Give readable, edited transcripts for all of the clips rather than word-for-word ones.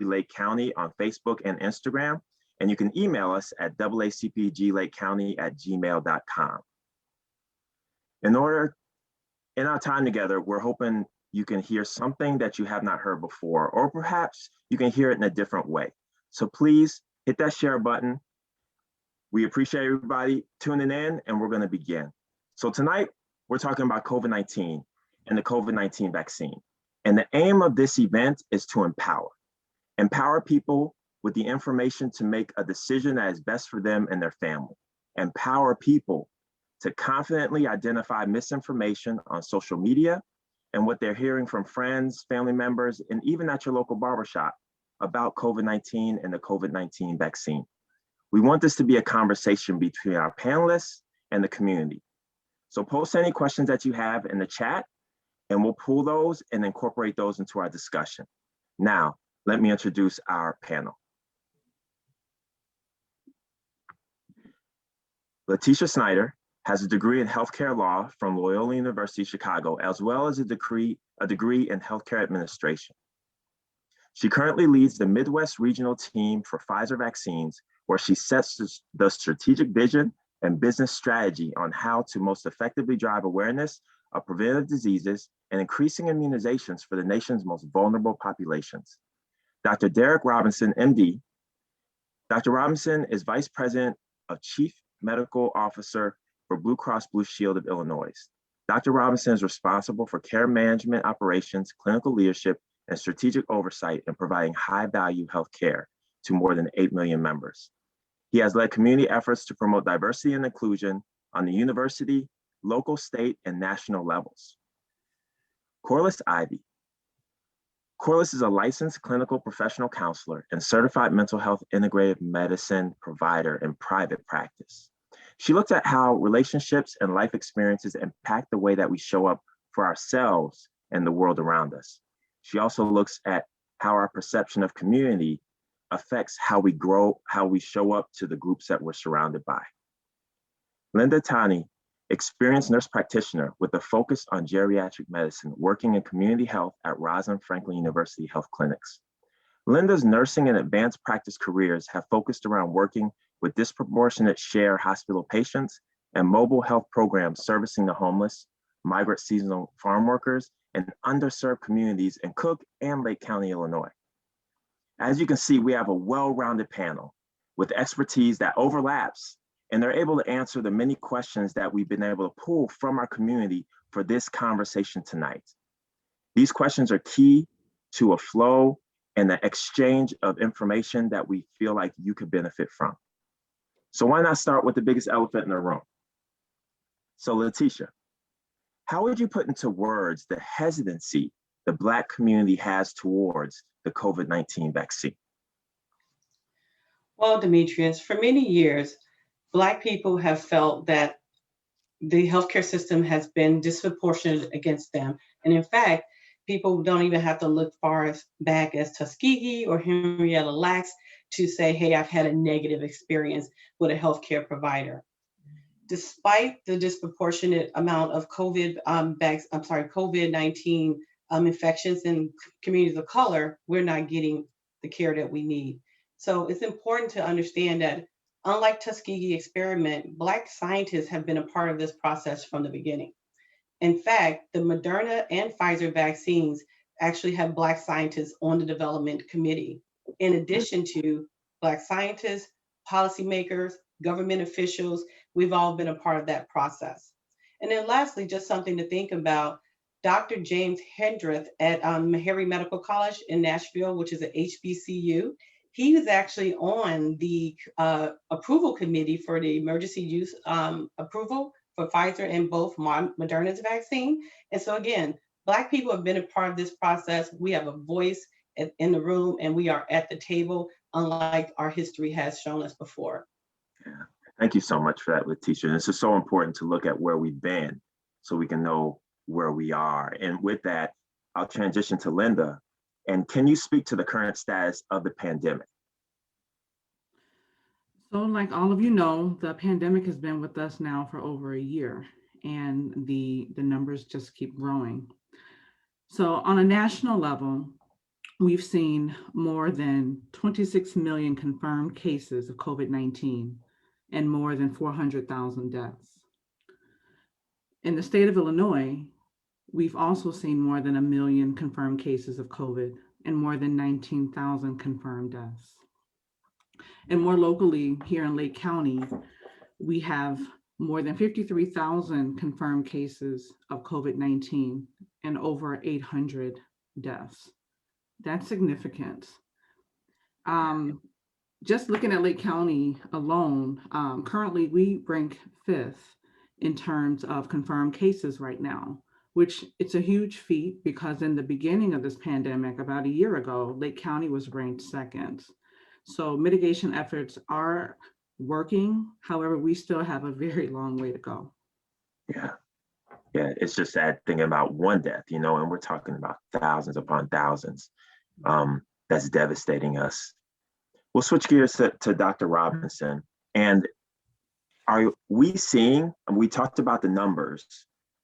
Lake County on Facebook and Instagram. And you can email us at aacpglakecounty@gmail.com. In our time together, we're hoping you can hear something that you have not heard before, or perhaps you can hear it in a different way. So please hit that share button. We appreciate everybody tuning in, and we're going to begin. So tonight, we're talking about COVID-19 and the COVID-19 vaccine. And the aim of this event is to empower people with the information to make a decision that is best for them and their family. Empower people to confidently identify misinformation on social media and what they're hearing from friends, family members, and even at your local barbershop about COVID-19 and the COVID-19 vaccine. We want this to be a conversation between our panelists and the community. So post any questions that you have in the chat, and we'll pull those and incorporate those into our discussion. Now, let me introduce our panel. Letitia Snyder has a degree in healthcare law from Loyola University Chicago, as well as a degree in healthcare administration. She currently leads the Midwest regional team for Pfizer vaccines, where she sets the strategic vision and business strategy on how to most effectively drive awareness of preventative diseases and increasing immunizations for the nation's most vulnerable populations. Dr. Derek Robinson, MD. Dr. Robinson is Vice President of Chief Medical Officer for Blue Cross Blue Shield of Illinois. Dr. Robinson is responsible for care management operations, clinical leadership, and strategic oversight in providing high-value health care to more than 8 million members. He has led community efforts to promote diversity and inclusion on the university, local, state, and national levels. Corliss Ivy. Corliss is a licensed clinical professional counselor and certified mental health integrative medicine provider in private practice. She looked at how relationships and life experiences impact the way that we show up for ourselves and the world around us. She also looks at how our perception of community affects how we grow, how we show up to the groups that we're surrounded by. Linda Tani, experienced nurse practitioner with a focus on geriatric medicine, working in community health at Rosalind Franklin University Health Clinics. Linda's nursing and advanced practice careers have focused around working with disproportionate share hospital patients and mobile health programs servicing the homeless, migrant seasonal farm workers, and underserved communities in Cook and Lake County, Illinois. As you can see, we have a well-rounded panel with expertise that overlaps, and they're able to answer the many questions that we've been able to pull from our community for this conversation tonight. These questions are key to a flow and the exchange of information that we feel like you could benefit from. So why not start with the biggest elephant in the room? So Letitia, how would you put into words the hesitancy the Black community has towards the COVID-19 vaccine? Well, Demetrius, for many years, Black people have felt that the healthcare system has been disproportionate against them. And in fact, people don't even have to look far back as Tuskegee or Henrietta Lacks to say, hey, I've had a negative experience with a healthcare provider. Despite the disproportionate amount of COVID-19 infections in communities of color, we're not getting the care that we need. So it's important to understand that unlike Tuskegee experiment, Black scientists have been a part of this process from the beginning. In fact, the Moderna and Pfizer vaccines actually have Black scientists on the development committee, in addition to Black scientists, policymakers, government officials. We've all been a part of that process. And then lastly, just something to think about, Dr. James Hendrith at Meharry Medical College in Nashville, which is an HBCU, he was actually on the approval committee for the emergency use approval for Pfizer and both Moderna's vaccine. And so again, Black people have been a part of this process. We have a voice in the room and we are at the table, unlike our history has shown us before. Yeah. Thank you so much for that, Letitia. This is so important to look at where we've been so we can know where we are. And with that, I'll transition to Linda. And can you speak to the current status of the pandemic? So like all of you know, the pandemic has been with us now for over a year, and the numbers just keep growing. So on a national level, we've seen more than 26 million confirmed cases of COVID-19 and more than 400,000 deaths. In the state of Illinois, we've also seen more than 1 million confirmed cases of COVID and more than 19,000 confirmed deaths. And more locally, here in Lake County, we have more than 53,000 confirmed cases of COVID-19 and over 800 deaths. That's significant. Just looking at Lake County alone, currently we rank 5th in terms of confirmed cases right now, which it's a huge feat because in the beginning of this pandemic, about a year ago, Lake County was ranked 2nd. So mitigation efforts are working. However, we still have a very long way to go. Yeah. Yeah, it's just sad thinking about one death, and we're talking about thousands upon thousands. That's devastating us. We'll switch gears to Dr. Robinson. And are we seeing, and we talked about the numbers,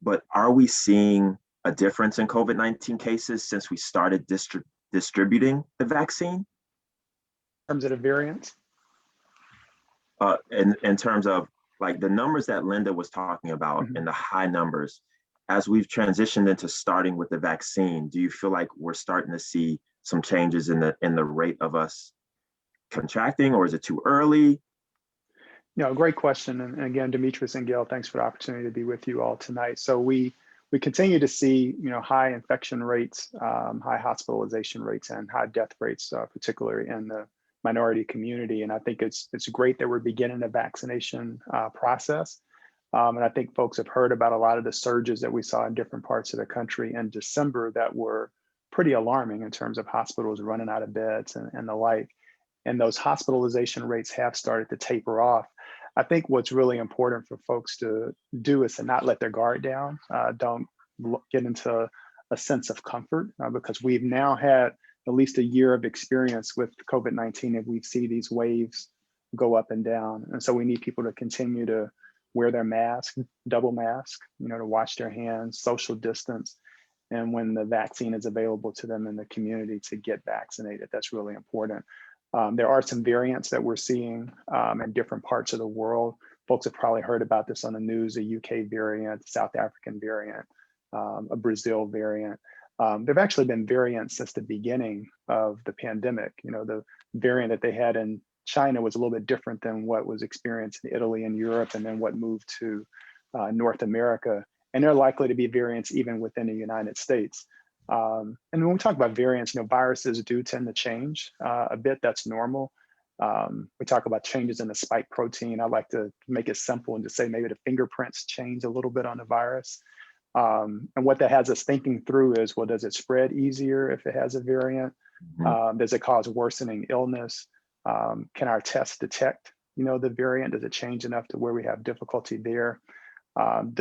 but are we seeing a difference in COVID-19 cases since we started distributing the vaccine? In terms of the variants? In terms of like the numbers that Linda was talking about and the high numbers, as we've transitioned into starting with the vaccine, do you feel like we're starting to see some changes in the rate of us contracting, or is it too early? Great question. And again, Demetrius and Gail, thanks for the opportunity to be with you all tonight. So we continue to see, high infection rates, high hospitalization rates, and high death rates, particularly in the minority community. And I think it's great that we're beginning the vaccination process. And I think folks have heard about a lot of the surges that we saw in different parts of the country in December that were pretty alarming in terms of hospitals running out of beds and the like. And those hospitalization rates have started to taper off. I think what's really important for folks to do is to not let their guard down. Don't get into a sense of comfort because we've now had at least a year of experience with COVID-19 and we see these waves go up and down. And so we need people to continue to wear their mask, double mask, to wash their hands, social distance. And when the vaccine is available to them in the community to get vaccinated, that's really important. There are some variants that we're seeing in different parts of the world. Folks have probably heard about this on the news, a UK variant, South African variant, a Brazil variant. There've actually been variants since the beginning of the pandemic. The variant that they had in China was a little bit different than what was experienced in Italy and Europe, and then what moved to North America. And there are likely to be variants even within the United States. And when we talk about variants, viruses do tend to change a bit. That's normal. We talk about changes in the spike protein. I like to make it simple and just say maybe the fingerprints change a little bit on the virus. And what that has us thinking through is, well, does it spread easier if it has a variant? Does it cause worsening illness? Can our tests detect, the variant? Does it change enough to where we have difficulty there?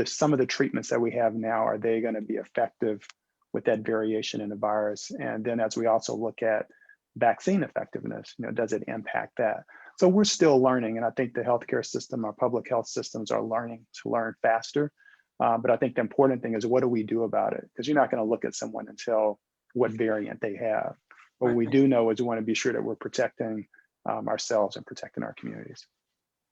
Some of the treatments that we have now, are they going to be effective with that variation in the virus? And then as we also look at vaccine effectiveness, does it impact that? So we're still learning. And I think the healthcare system, our public health systems are learning to learn faster. But I think the important thing is, what do we do about it? Because you're not going to look at someone and tell what variant they have. What we do know is we want to be sure that we're protecting ourselves and protecting our communities.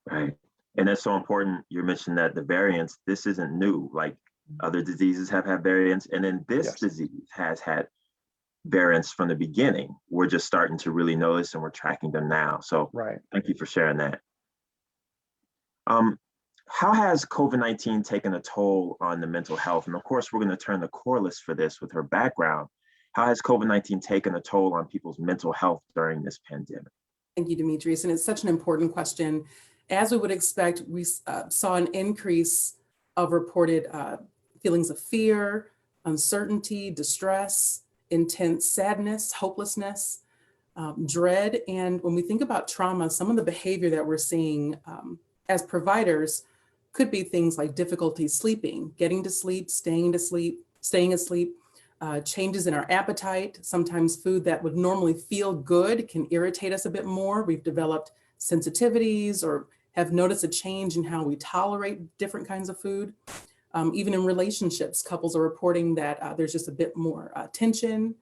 Right. And that's so important. You mentioned that the variants, this isn't new. Like other diseases have had variants, and then this disease has had variants from the beginning. We're just starting to really notice, and we're tracking them now. So thank you for sharing that. How has COVID-19 taken a toll on the mental health? And of course, we're going to turn the correlate for this with her background. How has COVID-19 taken a toll on people's mental health during this pandemic? Thank you, Demetrius. And it's such an important question. As we would expect, we saw an increase of reported feelings of fear, uncertainty, distress, intense sadness, hopelessness, dread. And when we think about trauma, some of the behavior that we're seeing as providers could be things like difficulty sleeping, getting to sleep, staying asleep, changes in our appetite. Sometimes food that would normally feel good can irritate us a bit more. We've developed sensitivities or have noticed a change in how we tolerate different kinds of food. Even in relationships, couples are reporting that there's just a bit more tension,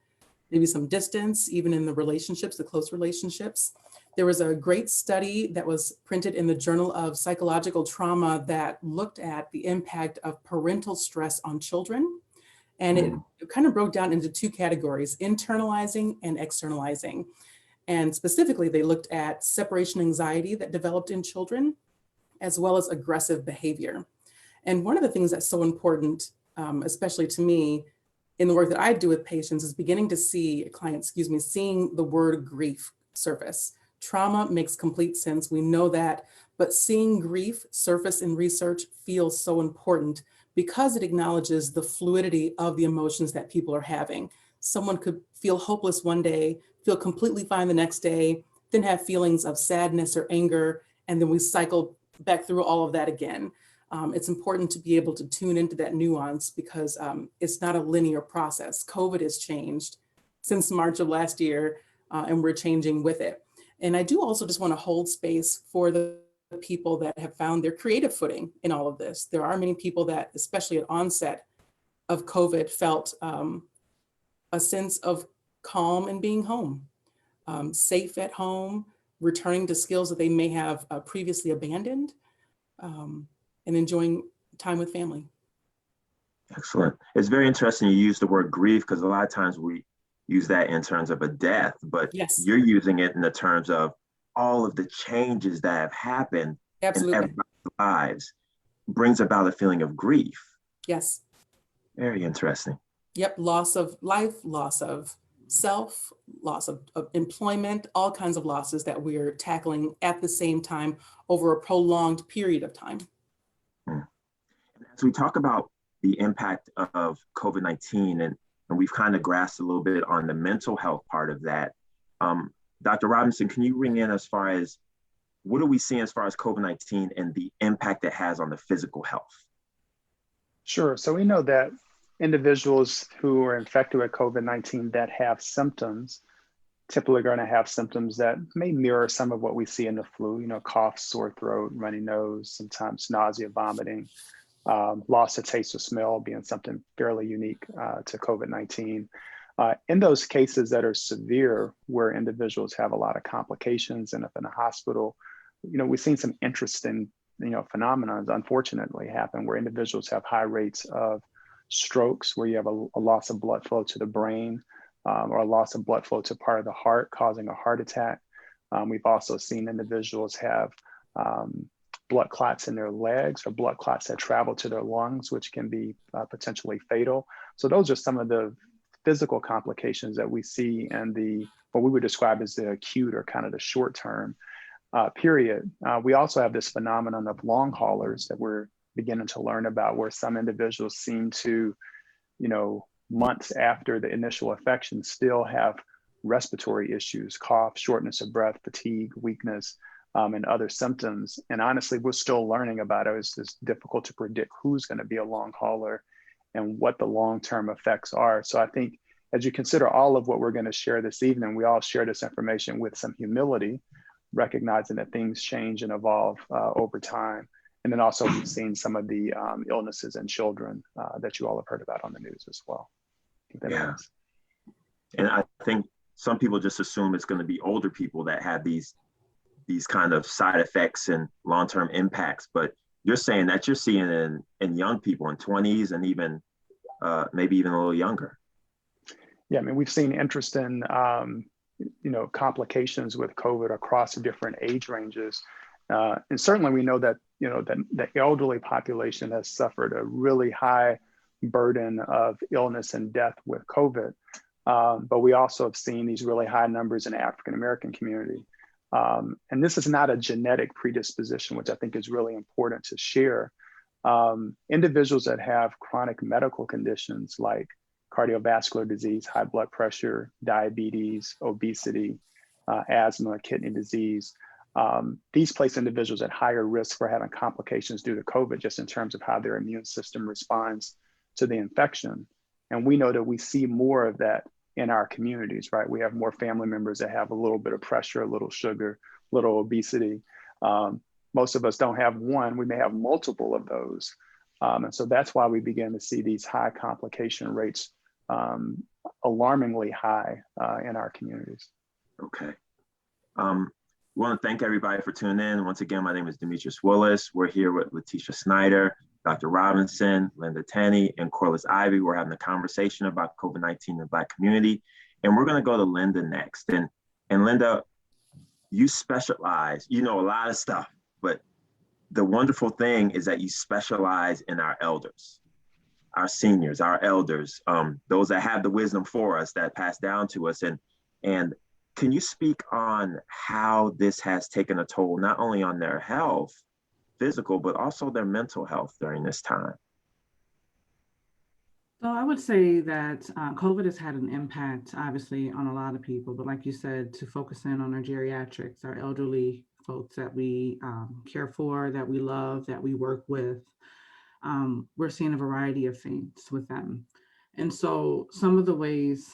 maybe some distance, even in the relationships, the close relationships. There was a great study that was printed in the Journal of Psychological Trauma that looked at the impact of parental stress on children. And it kind of broke down into two categories, internalizing and externalizing. And specifically, they looked at separation anxiety that developed in children, as well as aggressive behavior. And one of the things that's so important, especially to me, in the work that I do with patients, is beginning to see clients, seeing the word grief surface. Trauma makes complete sense. We know that, but seeing grief surface in research feels so important because it acknowledges the fluidity of the emotions that people are having. Someone could feel hopeless one day, feel completely fine the next day, then have feelings of sadness or anger, and then we cycle back through all of that again. It's important to be able to tune into that nuance because it's not a linear process. COVID has changed since March of last year, and we're changing with it. And I do also just want to hold space for the people that have found their creative footing in all of this. There are many people that, especially at onset of COVID, felt a sense of calm in being home, safe at home, returning to skills that they may have previously abandoned, and enjoying time with family. Excellent. It's very interesting you use the word grief because a lot of times we use that in terms of a death, but Yes, you're using it in the terms of all of the changes that have happened in absolutely. everybody's lives brings about a feeling of grief. Yes. Very interesting. Yep. Loss of life, loss of self, loss of employment, all kinds of losses that we're tackling at the same time over a prolonged period of time. As we talk about the impact of COVID-19, and we've kind of grasped a little bit on the mental health part of that, Dr. Robinson, can you ring in as far as what are we seeing as far as COVID-19 and the impact it has on the physical health? Sure. So we know that individuals who are infected with COVID-19 that have symptoms typically going to have symptoms that may mirror some of what we see in the flu, cough, sore throat, runny nose, sometimes nausea, vomiting, loss of taste or smell being something fairly unique to COVID-19. In those cases that are severe, where individuals have a lot of complications and up in the hospital, we've seen some interesting, phenomena, unfortunately, happen where individuals have high rates of strokes, where you have a loss of blood flow to the brain, or a loss of blood flow to part of the heart, causing a heart attack. We've also seen individuals have blood clots in their legs or blood clots that travel to their lungs, which can be potentially fatal. So those are some of the physical complications that we see in what we would describe as the acute or kind of the short-term period. We also have this phenomenon of long haulers that we're beginning to learn about, where some individuals seem to, months after the initial infection, still have respiratory issues, cough, shortness of breath, fatigue, weakness, and other symptoms. And honestly, we're still learning about it. It's difficult to predict who's going to be a long hauler and what the long-term effects are. So I think as you consider all of what we're going to share this evening, we all share this information with some humility, recognizing that things change and evolve over time. And then also we've seen some of the illnesses in children that you all have heard about on the news as well. Yeah. And I think some people just assume it's going to be older people that have these kind of side effects and long-term impacts, but you're saying that you're seeing it in young people in 20s and even maybe even a little younger. Yeah, I mean, we've seen interesting, complications with COVID across different age ranges. And certainly we know that, the elderly population has suffered a really high burden of illness and death with COVID. But we also have seen these really high numbers in the African-American community. And this is not a genetic predisposition, which I think is really important to share. Individuals that have chronic medical conditions like cardiovascular disease, high blood pressure, diabetes, obesity, asthma, kidney disease, these place individuals at higher risk for having complications due to COVID, just in terms of how their immune system responds to the infection. And we know that we see more of that in our communities, right? We have more family members that have a little bit of pressure, a little sugar, a little obesity. Most of us don't have one, we may have multiple of those. And so that's why we begin to see these high complication rates alarmingly high in our communities. Okay. Want to thank everybody for tuning in. Once again, my name is Demetrius Willis. We're here with Letitia Snyder, Dr. Robinson, Linda Tenney, and Corliss Ivy. We're having a conversation about COVID-19 in the Black community. And we're going to go to Linda next. And Linda, you specialize, you know a lot of stuff, but the wonderful thing is that you specialize in our elders, our seniors, our elders, those that have the wisdom for us that pass down to us. And can you speak on how this has taken a toll, not only on their health, physical, but also their mental health during this time? So I would say that COVID has had an impact, obviously, on a lot of people. But like you said, to focus in on our geriatrics, our elderly folks that we care for, that we love, that we work with, we're seeing a variety of things with them. And so some of the ways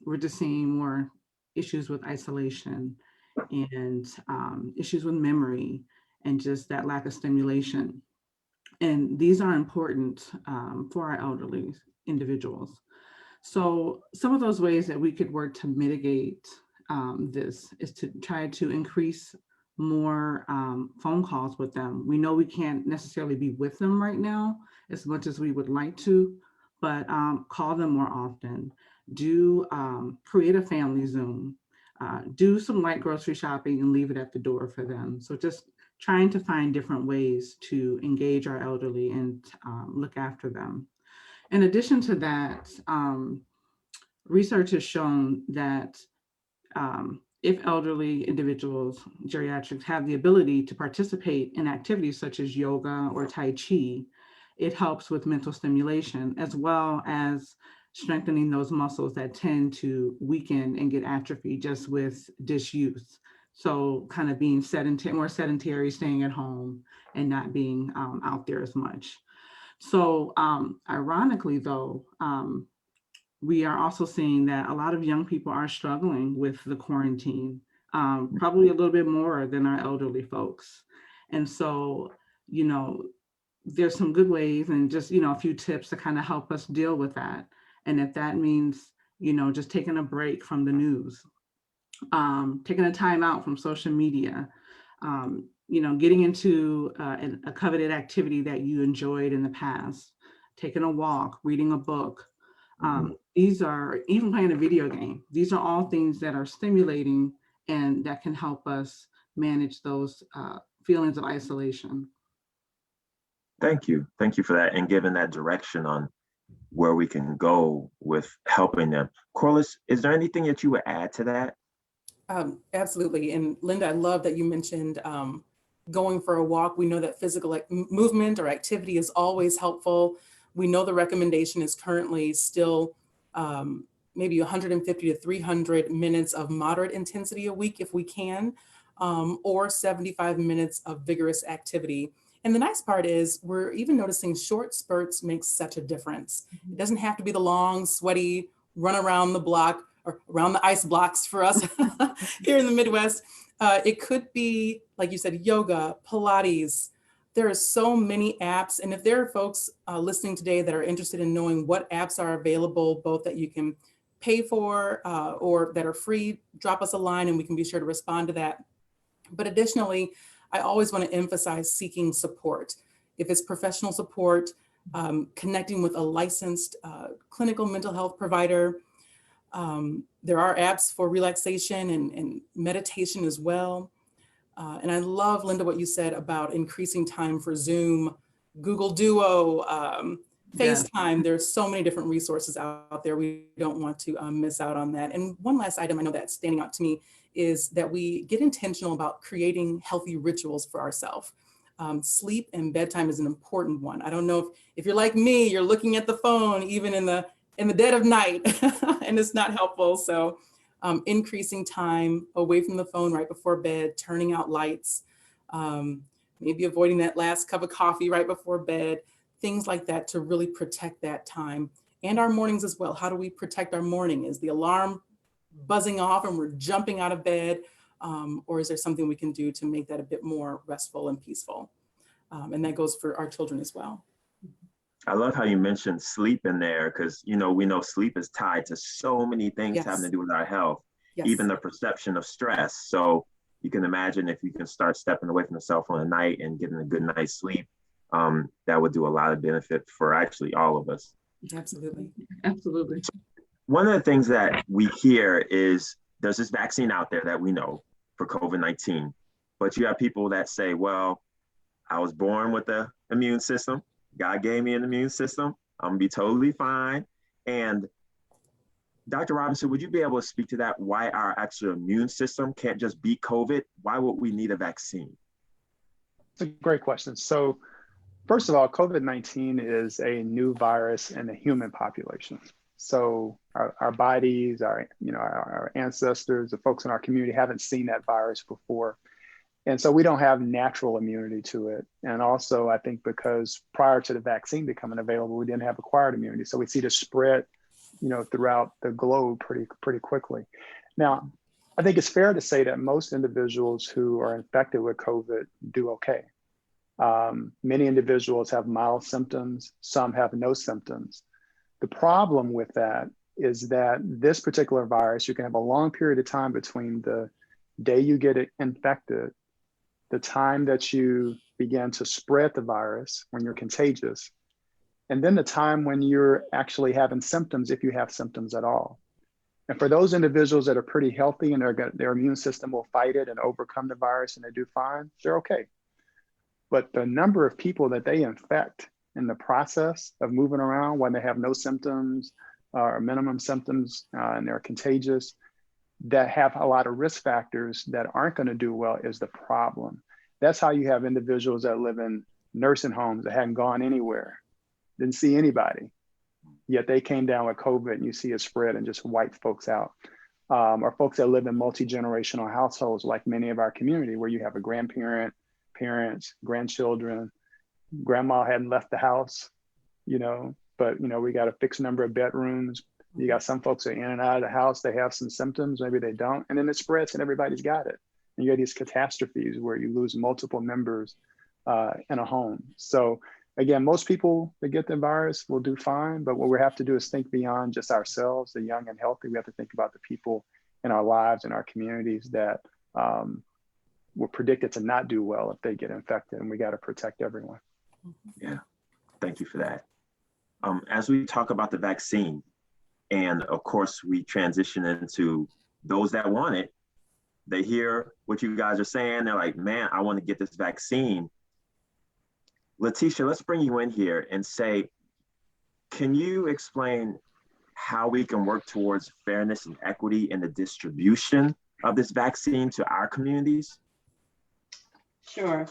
we're just seeing more issues with isolation and issues with memory and just that lack of stimulation. And these are important for our elderly individuals. So some of those ways that we could work to mitigate this is to try to increase more phone calls with them. We know we can't necessarily be with them right now as much as we would like to, but call them more often. Do create a family Zoom. Do some light grocery shopping and leave it at the door for them. So just trying to find different ways to engage our elderly and look after them. In addition to that, research has shown that if elderly individuals, geriatrics, have the ability to participate in activities such as yoga or Tai Chi, it helps with mental stimulation as well as strengthening those muscles that tend to weaken and get atrophy just with disuse. So kind of being more sedentary, staying at home and not being out there as much. So ironically though, we are also seeing that a lot of young people are struggling with the quarantine, probably a little bit more than our elderly folks. And so, you know, there's some good ways and just, you know, a few tips to kind of help us deal with that. And if that means, you know, just taking a break from the news, taking a time out from social media, you know, getting into a coveted activity that you enjoyed in the past, taking a walk, reading a book. These are even playing a video game. These are all things that are stimulating and that can help us manage those feelings of isolation. Thank you. Thank you for that and giving that direction on where we can go with helping them. Corliss, is there anything that you would add to that? Absolutely. And Linda, I love that you mentioned going for a walk. We know that physical movement or activity is always helpful. We know the recommendation is currently still maybe 150 to 300 minutes of moderate intensity a week if we can, or 75 minutes of vigorous activity. And the nice part is we're even noticing short spurts make such a difference. It doesn't have to be the long, sweaty run around the block or around the ice blocks for us here in the Midwest. It could be, like you said, yoga, Pilates. There are so many apps. And if there are folks listening today that are interested in knowing what apps are available, both that you can pay for or that are free, drop us a line and we can be sure to respond to that. But additionally, I always want to emphasize seeking support. If it's professional support, connecting with a licensed clinical mental health provider. There are apps for relaxation and meditation as well. And I love, Linda, what you said about increasing time for Zoom, Google Duo, FaceTime. Yeah. There's so many different resources out there. We don't want to miss out on that. And one last item I know that's standing out to me is that we get intentional about creating healthy rituals for ourselves. Sleep and bedtime is an important one. I don't know if you're like me, you're looking at the phone even in the dead of night and it's not helpful. So increasing time away from the phone right before bed, turning out lights, maybe avoiding that last cup of coffee right before bed, things like that to really protect that time and our mornings as well. How do we protect our morning? Is the alarm buzzing off and we're jumping out of bed? Or is there something we can do to make that a bit more restful and peaceful? And that goes for our children as well. I love how you mentioned sleep in there because, we know sleep is tied to so many things having to Yes, do with our health, even yes, the perception of stress. So you can imagine if you can start stepping away from the cell phone at night and getting a good night's sleep, that would do a lot of benefit for actually all of us. absolutely. Absolutely. One of the things that we hear is there's this vaccine out there that we know for COVID-19, but you have people that say, well, I was born with the immune system. God gave me an immune system. I'm gonna be totally fine. And Dr. Robinson, would you be able to speak to that? Why our actual immune system can't just beat COVID? Why would we need a vaccine? It's a great question. So first of all, COVID-19 is a new virus in the human population. So our bodies, our ancestors, the folks in our community haven't seen that virus before. And so we don't have natural immunity to it. And also, I think because prior to the vaccine becoming available, we didn't have acquired immunity. So we see the spread, throughout the globe pretty quickly. Now, I think it's fair to say that most individuals who are infected with COVID do okay. Many individuals have mild symptoms, some have no symptoms. The problem with that is that this particular virus, you can have a long period of time between the day you get it infected, the time that you begin to spread the virus when you're contagious, and then the time when you're actually having symptoms, if you have symptoms at all. And for those individuals that are pretty healthy and their immune system will fight it and overcome the virus and they do fine, they're okay. But the number of people that they infect in the process of moving around when they have no symptoms or minimum symptoms and they're contagious, that have a lot of risk factors that aren't going to do well is the problem. That's how you have individuals that live in nursing homes that hadn't gone anywhere, didn't see anybody, yet they came down with COVID and you see it spread and just wipe folks out. Or folks that live in multi-generational households like many of our community where you have a grandparent, parents, grandchildren, grandma hadn't left the house, but we got a fixed number of bedrooms. You got some folks that are in and out of the house, they have some symptoms, maybe they don't, and then it spreads and everybody's got it. And you get these catastrophes where you lose multiple members in a home. So again, most people that get the virus will do fine, but what we have to do is think beyond just ourselves, the young and healthy. We have to think about the people in our lives and our communities that were predicted to not do well if they get infected, and we got to protect everyone. Yeah, thank you for that. As we talk about the vaccine, and of course, we transition into those that want it. They hear what you guys are saying. They're like, man, I want to get this vaccine. Letitia, let's bring you in here and say, can you explain how we can work towards fairness and equity in the distribution of this vaccine to our communities? Sure.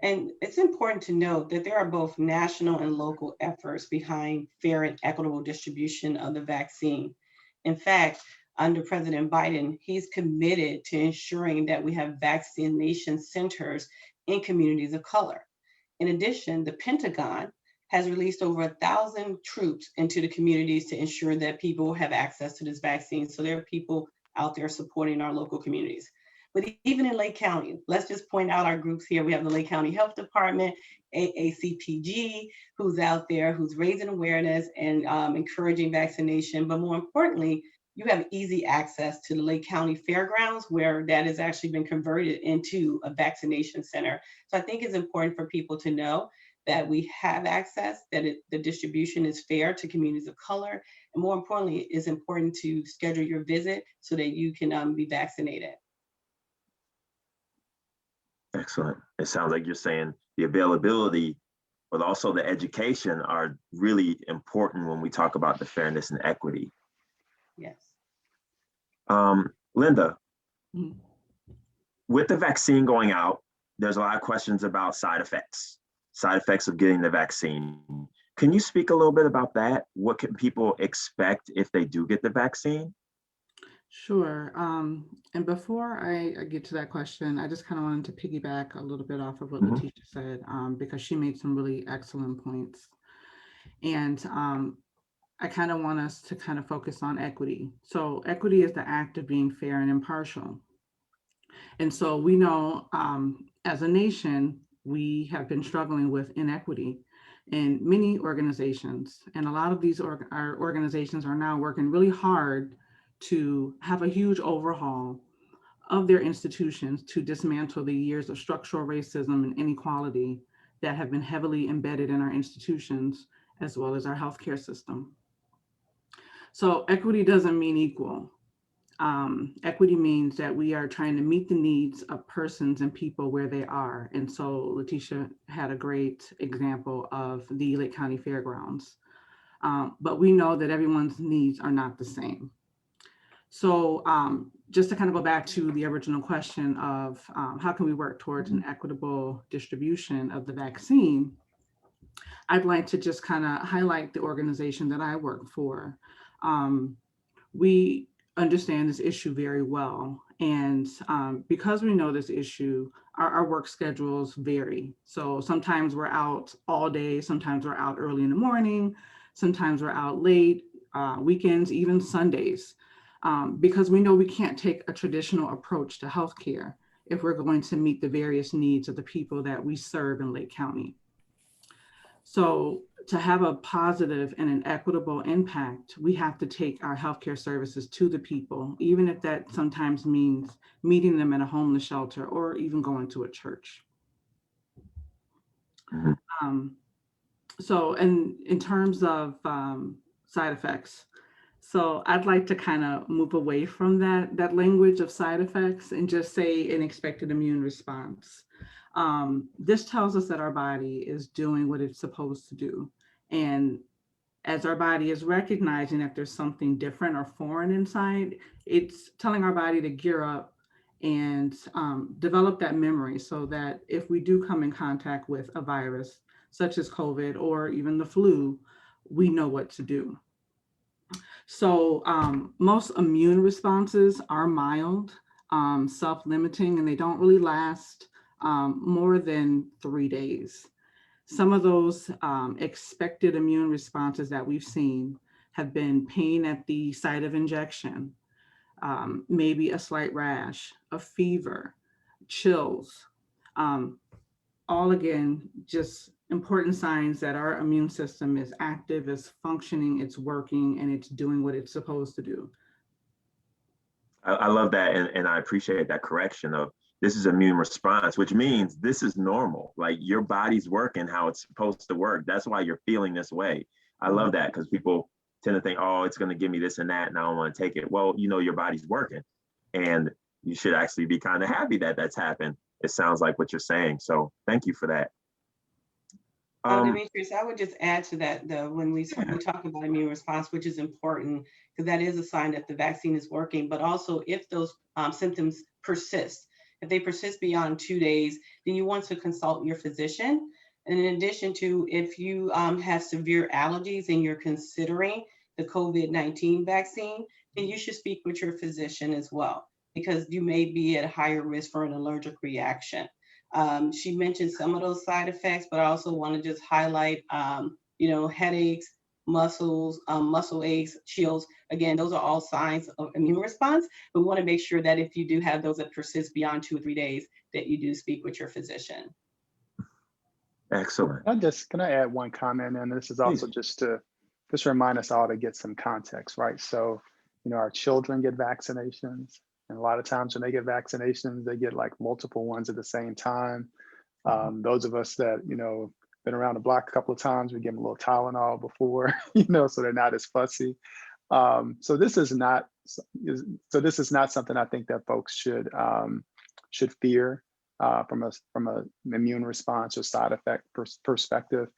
And it's important to note that there are both national and local efforts behind fair and equitable distribution of the vaccine. In fact, under President Biden, he's committed to ensuring that we have vaccination centers in communities of color. In addition, the Pentagon has released over 1,000 troops into the communities to ensure that people have access to this vaccine. So there are people out there supporting our local communities. But even in Lake County, let's just point out our groups here. We have the Lake County Health Department, AACPG, who's out there, who's raising awareness and encouraging vaccination. But more importantly, you have easy access to the Lake County Fairgrounds, where that has actually been converted into a vaccination center. So I think it's important for people to know that we have access, that the distribution is fair to communities of color. And more importantly, it's important to schedule your visit so that you can be vaccinated. Excellent. It sounds like you're saying the availability, but also the education are really important when we talk about the fairness and equity. Yes. Linda, Mhm. with the vaccine going out, there's a lot of questions about side effects of getting the vaccine. Can you speak a little bit about that? What can people expect if they do get the vaccine? Sure. And before I get to that question, I just kind of wanted to piggyback a little bit off of what Mhm. Letitia said, because she made some really excellent points. And I kind of want us to kind of focus on equity. So equity is the act of being fair and impartial. And so we know as a nation, we have been struggling with inequity. and many organizations. And a lot of these our organizations are now working really hard to have a huge overhaul of their institutions to dismantle the years of structural racism and inequality that have been heavily embedded in our institutions, as well as our healthcare system. So equity doesn't mean equal. Equity means that we are trying to meet the needs of persons and people where they are. And so Letitia had a great example of the Lake County Fairgrounds. But we know that everyone's needs are not the same. So just to kind of go back to the original question of how can we work towards an equitable distribution of the vaccine, I'd like to just kind of highlight the organization that I work for. We understand this issue very well. And because we know this issue, our work schedules vary. So sometimes we're out all day, sometimes we're out early in the morning, sometimes we're out late, weekends, even Sundays, because we know we can't take a traditional approach to healthcare if we're going to meet the various needs of the people that we serve in Lake County. So to have a positive and an equitable impact, we have to take our healthcare services to the people, even if that sometimes means meeting them at a homeless shelter or even going to a church. So in terms of side effects, so I'd like to kind of move away from that language of side effects and just say an expected immune response. This tells us that our body is doing what it's supposed to do. And as our body is recognizing that there's something different or foreign inside, it's telling our body to gear up and develop that memory so that if we do come in contact with a virus, such as COVID or even the flu, we know what to do. So most immune responses are mild, self-limiting, and they don't really last more than 3 days. Some of those expected immune responses that we've seen have been pain at the site of injection, maybe a slight rash, a fever, chills, all again, just important signs that our immune system is active, is functioning, it's working, and it's doing what it's supposed to do. I love that, and I appreciate that correction of this is immune response, which means this is normal. Like your body's working how it's supposed to work. That's why you're feeling this way. I love that because people tend to think, oh, it's going to give me this and that, and I don't want to take it. Well, you know, your body's working, and you should actually be kind of happy that that's happened. It sounds like what you're saying. So thank you for that. Demetrius, I would just add to that, though, when we talk about immune response, which is important, because that is a sign that the vaccine is working, but also if those symptoms persist, if they persist beyond 2 days, then you want to consult your physician. And in addition to, if you have severe allergies and you're considering the COVID-19 vaccine, then you should speak with your physician as well, because you may be at a higher risk for an allergic reaction. She mentioned some of those side effects, but I also want to just highlight, headaches, muscle aches, chills. Again, those are all signs of immune response. But we want to make sure that if you do have those that persist beyond 2 or 3 days, that you do speak with your physician. Excellent. Can I add one comment? And this is also just to remind us all to get some context, right? So, our children get vaccinations. And a lot of times when they get vaccinations, they get like multiple ones at the same time. Those of us that, been around the block a couple of times, we give them a little Tylenol before, so they're not as fussy. So this is not something I think that folks should fear from an immune response or side effect perspective.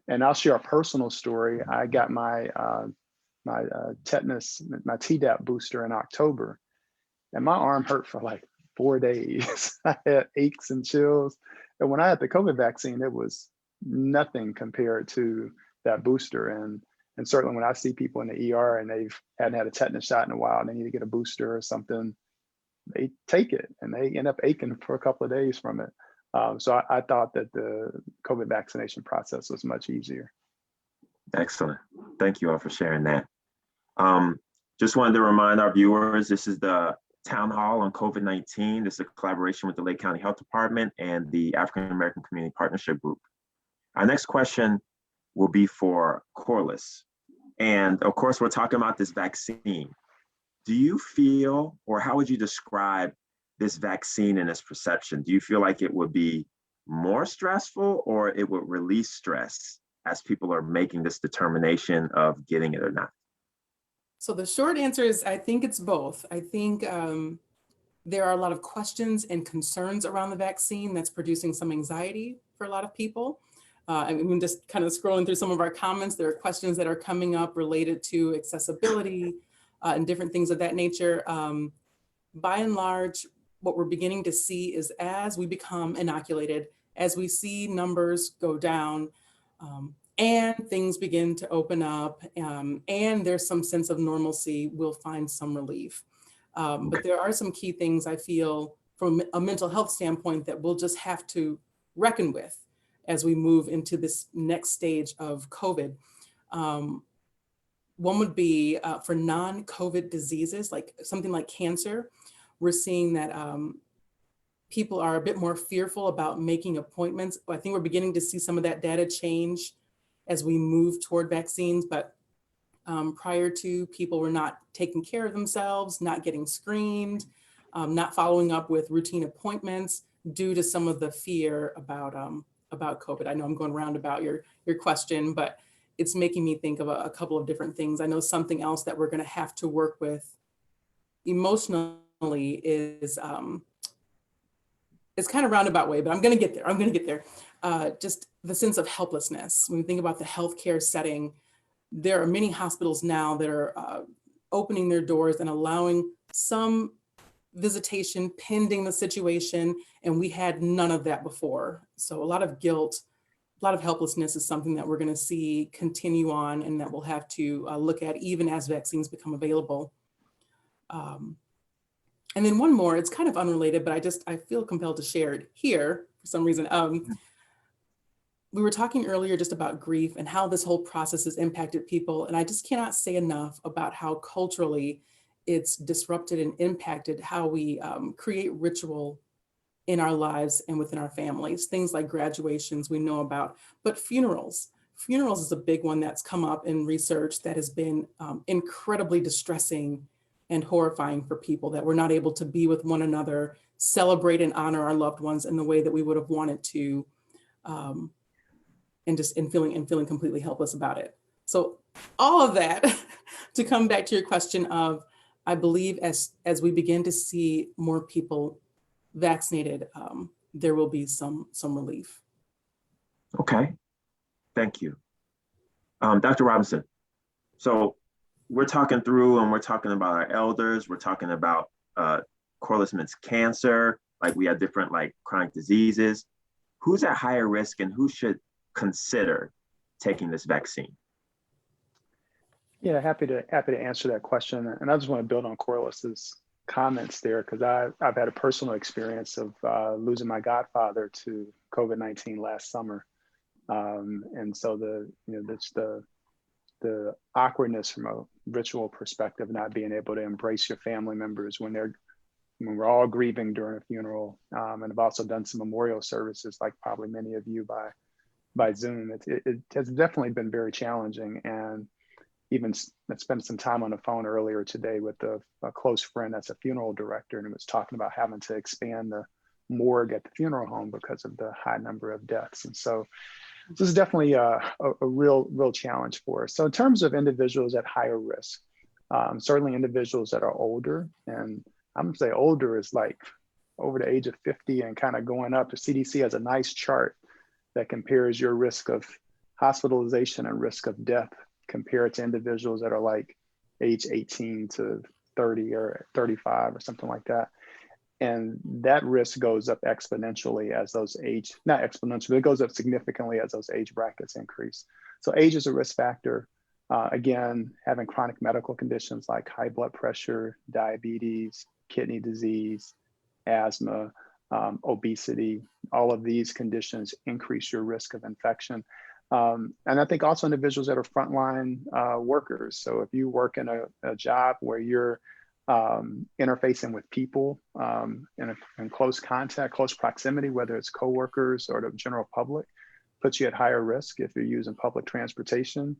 And I'll share a personal story. I got my tetanus, my Tdap booster in October. And my arm hurt for like 4 days. I had aches and chills. And when I had the COVID vaccine, it was nothing compared to that booster. And certainly when I see people in the ER and they hadn't had a tetanus shot in a while and they need to get a booster or something, they take it and they end up aching for a couple of days from it. So I thought that the COVID vaccination process was much easier. Excellent. Thank you all for sharing that. Just wanted to remind our viewers, this is the Town Hall on COVID-19. This is a collaboration with the Lake County Health Department and the African American Community Partnership Group. Our next question will be for Corliss. And of course, we're talking about this vaccine. Do you feel, or how would you describe this vaccine and its perception? Do you feel like it would be more stressful or it would release stress as people are making this determination of getting it or not? So the short answer is, I think it's both. I think there are a lot of questions and concerns around the vaccine that's producing some anxiety for a lot of people. I mean, just kind of scrolling through some of our comments, there are questions that are coming up related to accessibility and different things of that nature. By and large, what we're beginning to see is as we become inoculated, as we see numbers go down, and things begin to open up, and there's some sense of normalcy, we'll find some relief. But there are some key things I feel from a mental health standpoint that we'll just have to reckon with as we move into this next stage of COVID. One would be for non-COVID diseases, like something like cancer. We're seeing that people are a bit more fearful about making appointments. I think we're beginning to see some of that data change as we move toward vaccines, but prior to, people were not taking care of themselves, not getting screened, not following up with routine appointments due to some of the fear about COVID. I know I'm going around about your question, but it's making me think of a couple of different things. I know something else that we're going to have to work with emotionally is, it's kind of roundabout way, but I'm going to get there. I'm going to get there. Just the sense of helplessness. When we think about the healthcare setting, there are many hospitals now that are opening their doors and allowing some visitation pending the situation, and we had none of that before. So a lot of guilt, a lot of helplessness is something that we're going to see continue on, and that we'll have to look at even as vaccines become available. And then one more, it's kind of unrelated, but I feel compelled to share it here for some reason. We were talking earlier just about grief and how this whole process has impacted people. And I just cannot say enough about how culturally it's disrupted and impacted how we create ritual in our lives and within our families. Things like graduations we know about, but funerals. Funerals is a big one that's come up in research that has been incredibly distressing and horrifying for people, that we're not able to be with one another, celebrate and honor our loved ones in the way that we would have wanted to, and feeling completely helpless about it. So all of that to come back to your question of, I believe as we begin to see more people vaccinated, there will be some relief. Okay, thank you. Dr. Robinson, so we're talking through and we're talking about our elders, we're talking about Corliss cancer, like we have different like chronic diseases. Who's at higher risk and who should consider taking this vaccine? Yeah, happy to answer that question. And I just want to build on Corliss's comments there, because I've had a personal experience of losing my godfather to COVID-19 last summer. And so the awkwardness from a ritual perspective, not being able to embrace your family members when we're all grieving during a funeral. And I've also done some memorial services, like probably many of you, by Zoom. It has definitely been very challenging. And even spent some time on the phone earlier today with a close friend that's a funeral director, and it was talking about having to expand the morgue at the funeral home because of the high number of deaths. And so this is definitely a real challenge for us. So in terms of individuals at higher risk, certainly individuals that are older, and I'm gonna say older is like over the age of 50 and kind of going up. The CDC has a nice chart that compares your risk of hospitalization and risk of death compared to individuals that are like age 18 to 30 or 35 or something like that. And that risk goes up exponentially as those not exponentially, but it goes up significantly as those age brackets increase. So age is a risk factor. Again, having chronic medical conditions like high blood pressure, diabetes, kidney disease, asthma, obesity, all of these conditions increase your risk of infection. And I think also individuals that are frontline workers. So if you work in a job where you're interfacing with people in close contact, close proximity, whether it's coworkers or the general public, puts you at higher risk. If you're using public transportation,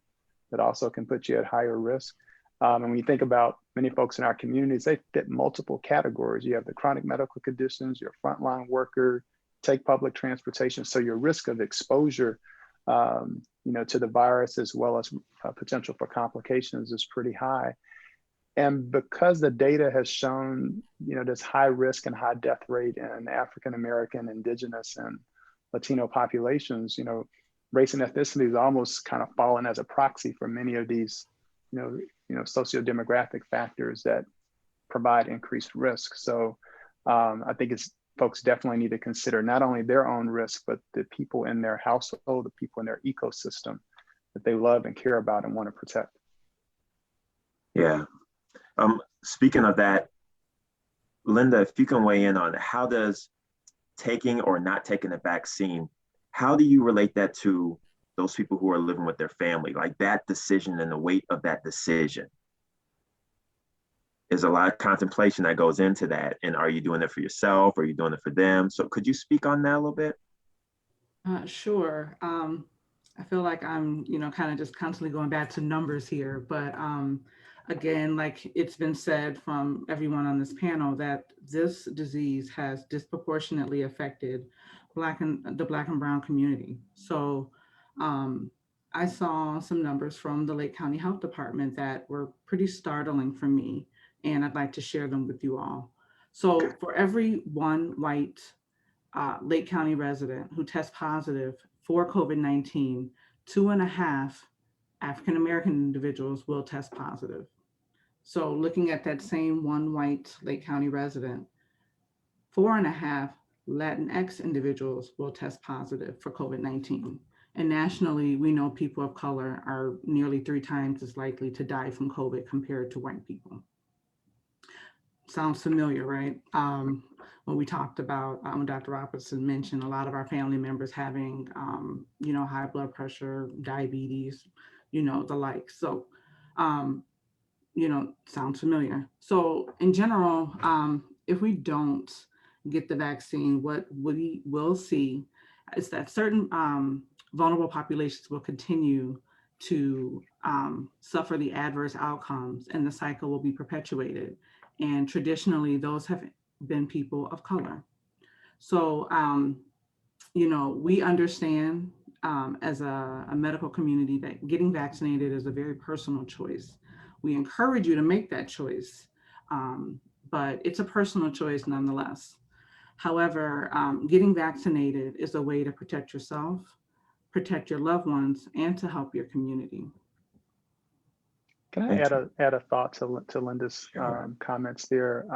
that also can put you at higher risk. And when you think about many folks in our communities, they fit multiple categories. You have the chronic medical conditions, your frontline worker, take public transportation. So your risk of exposure to the virus, as well as potential for complications, is pretty high. And because the data has shown, this high risk and high death rate in African American, Indigenous, and Latino populations, race and ethnicity is almost kind of fallen as a proxy for many of these, socio-demographic factors that provide increased risk. So I think folks definitely need to consider not only their own risk, but the people in their household, the people in their ecosystem that they love and care about and want to protect. Yeah. Speaking of that, Linda, if you can weigh in on how does taking or not taking a vaccine, how do you relate that to those people who are living with their family? Like that decision and the weight of that decision. There's a lot of contemplation that goes into that. And are you doing it for yourself? Or are you doing it for them? So could you speak on that a little bit? Sure. I feel like I'm, kind of just constantly going back to numbers here, but again, like it's been said from everyone on this panel, that this disease has disproportionately affected the Black and Brown community. So I saw some numbers from the Lake County Health Department that were pretty startling for me, and I'd like to share them with you all. So for every one white Lake County resident who tests positive for COVID-19, 2.5 African American individuals will test positive. So looking at that same one white Lake County resident, 4.5 Latinx individuals will test positive for COVID-19. And nationally, we know people of color are nearly 3 times as likely to die from COVID compared to white people. Sounds familiar, right? When we talked about, Dr. Robertson mentioned a lot of our family members having, high blood pressure, diabetes, the like. So, sounds familiar. So in general, if we don't get the vaccine, what we will see is that certain vulnerable populations will continue to suffer the adverse outcomes, and the cycle will be perpetuated. And traditionally, those have been people of color. So, we understand as a medical community that getting vaccinated is a very personal choice. We encourage you to make that choice, but it's a personal choice nonetheless. However, getting vaccinated is a way to protect yourself, protect your loved ones, and to help your community. Can I add a thought to Linda's comments there?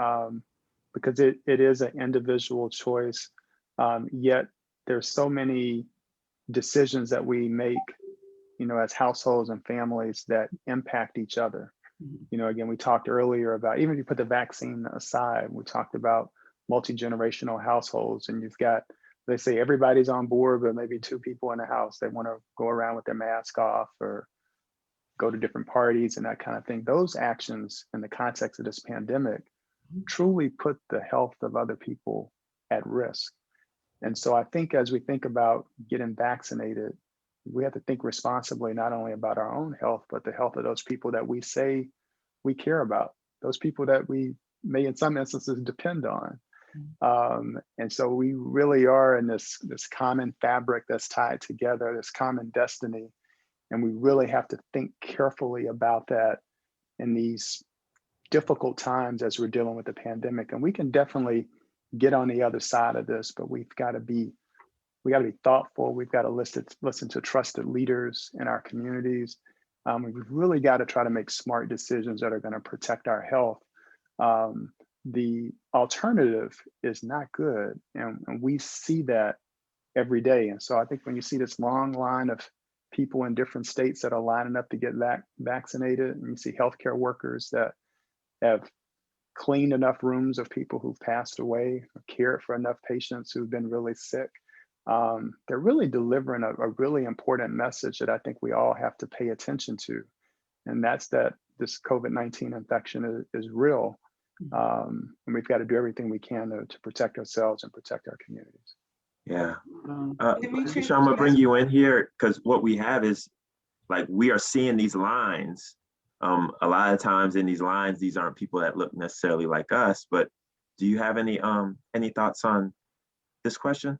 Because it is an individual choice, yet there's so many decisions that we make, as households and families that impact each other. Again, we talked earlier about, even if you put the vaccine aside, we talked about multi-generational households, and you've got, they say everybody's on board, but maybe 2 people in the house, they want to go around with their mask off or go to different parties and that kind of thing. Those actions in the context of this pandemic truly put the health of other people at risk. And so I think as we think about getting vaccinated, we have to think responsibly, not only about our own health, but the health of those people that we say we care about, those people that we may in some instances depend on. And so we really are in this common fabric that's tied together, this common destiny. And we really have to think carefully about that in these difficult times as we're dealing with the pandemic. And we can definitely get on the other side of this, but we've got to be thoughtful. We've got to listen to trusted leaders in our communities. We've really got to try to make smart decisions that are going to protect our health. The alternative is not good, and we see that every day. And so I think when you see this long line of people in different states that are lining up to get vaccinated, and you see healthcare workers that have cleaned enough rooms of people who've passed away, or cared for enough patients who've been really sick, they're really delivering a really important message that I think we all have to pay attention to. And that's that this COVID-19 infection is real. And we've got to do everything we can to protect ourselves and protect our communities. Yeah. Demetrius, Patricia, I'm gonna bring you in here because what we have is like we are seeing these lines. A lot of times in these lines, these aren't people that look necessarily like us. But do you have any thoughts on this question?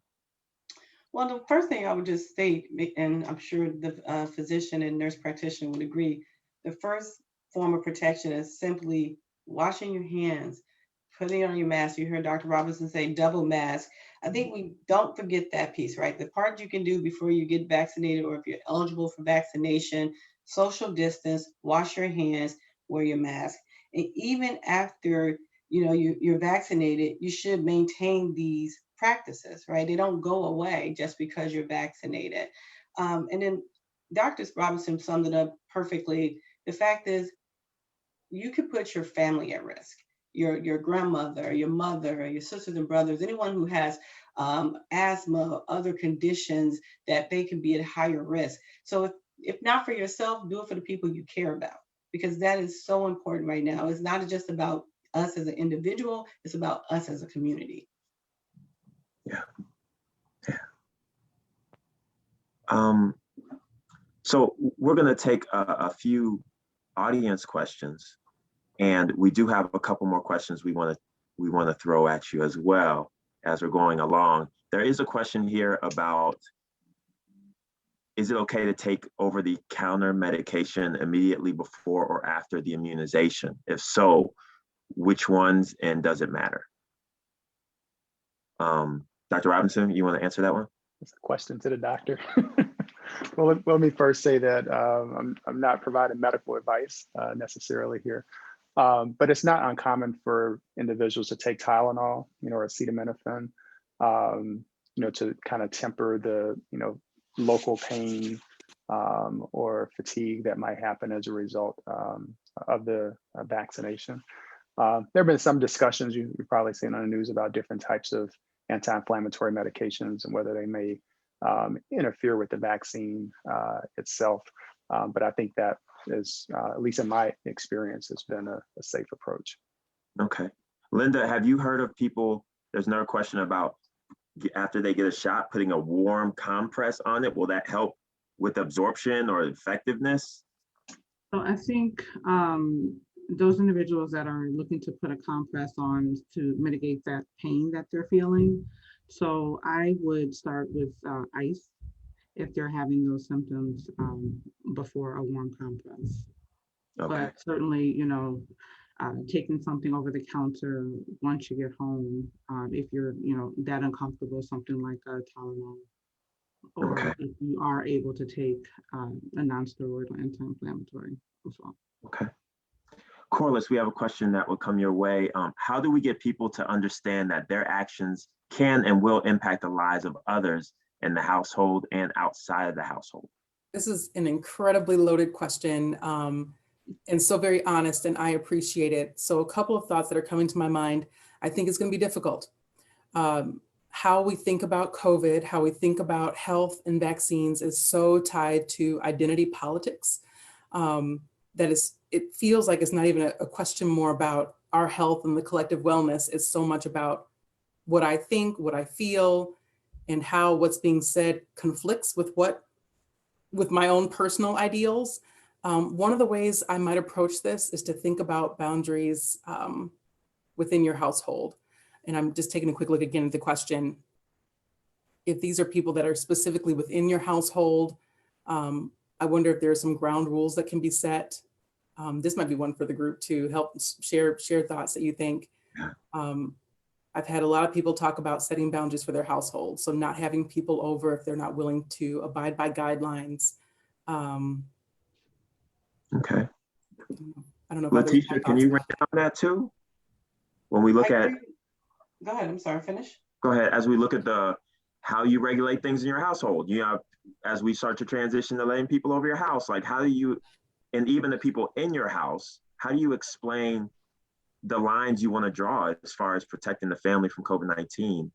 well, the first thing I would just state, and I'm sure the physician and nurse practitioner would agree, the first form of protection is simply washing your hands, putting on your mask. You heard Dr. Robinson say double mask. I think we don't forget that piece, right? The part you can do before you get vaccinated, or if you're eligible for vaccination, social distance, wash your hands, wear your mask. And even after you're vaccinated, you should maintain these practices, right? They don't go away just because you're vaccinated. And then Dr. Robinson summed it up perfectly. The fact is, you could put your family at risk. Your grandmother, your mother, your sisters and brothers, anyone who has asthma, other conditions that they can be at higher risk. So if not for yourself, do it for the people you care about, because that is so important right now. It's not just about us as an individual, it's about us as a community. Yeah. So we're going to take a few audience questions, and we do have a couple more questions we want to throw at you as well as we're going along. There is a question here about, is it okay to take over-the-counter medication immediately before or after the immunization? If so, which ones, and does it matter? Dr. Robinson, you want to answer that one? It's a question to the doctor. Well, let me first say that I'm not providing medical advice necessarily here, but it's not uncommon for individuals to take Tylenol, or acetaminophen, to kind of temper the, local pain or fatigue that might happen as a result of the vaccination. There have been some discussions you've probably seen on the news about different types of anti-inflammatory medications and whether they may interfere with the vaccine itself. But I think that is, at least in my experience, has been a safe approach. Okay. Linda, have you heard of people, there's another question about after they get a shot, putting a warm compress on it, will that help with absorption or effectiveness? So I think those individuals that are looking to put a compress on to mitigate that pain that they're feeling. So I would start with ice if they're having those symptoms before a warm compress. Okay. But certainly, taking something over the counter once you get home, if you're, that uncomfortable, something like a Tylenol, or Okay. if you are able to take a non-steroidal anti-inflammatory as well. Okay. Corliss, we have a question that will come your way. How do we get people to understand that their actions can and will impact the lives of others in the household and outside of the household? This is an incredibly loaded question, and so very honest, and I appreciate it. So a couple of thoughts that are coming to my mind. I think it's going to be difficult. How we think about COVID, how we think about health and vaccines is so tied to identity politics it feels like it's not even a question more about our health and the collective wellness. It's so much about what I think, what I feel, and how what's being said conflicts with my own personal ideals. One of the ways I might approach this is to think about boundaries within your household. And I'm just taking a quick look again at the question. If these are people that are specifically within your household, I wonder if there are some ground rules that can be set. This might be one for the group to help share thoughts that you think. I've had a lot of people talk about setting boundaries for their household. So not having people over if they're not willing to abide by guidelines. Okay. I don't know if Letitia, can you write down that too? When we look at, go ahead, I'm sorry, finish. Go ahead. As we look at how you regulate things in your household, as we start to transition to letting people over your house, like how do you, and even the people in your house, how do you explain the lines you want to draw as far as protecting the family from COVID-19?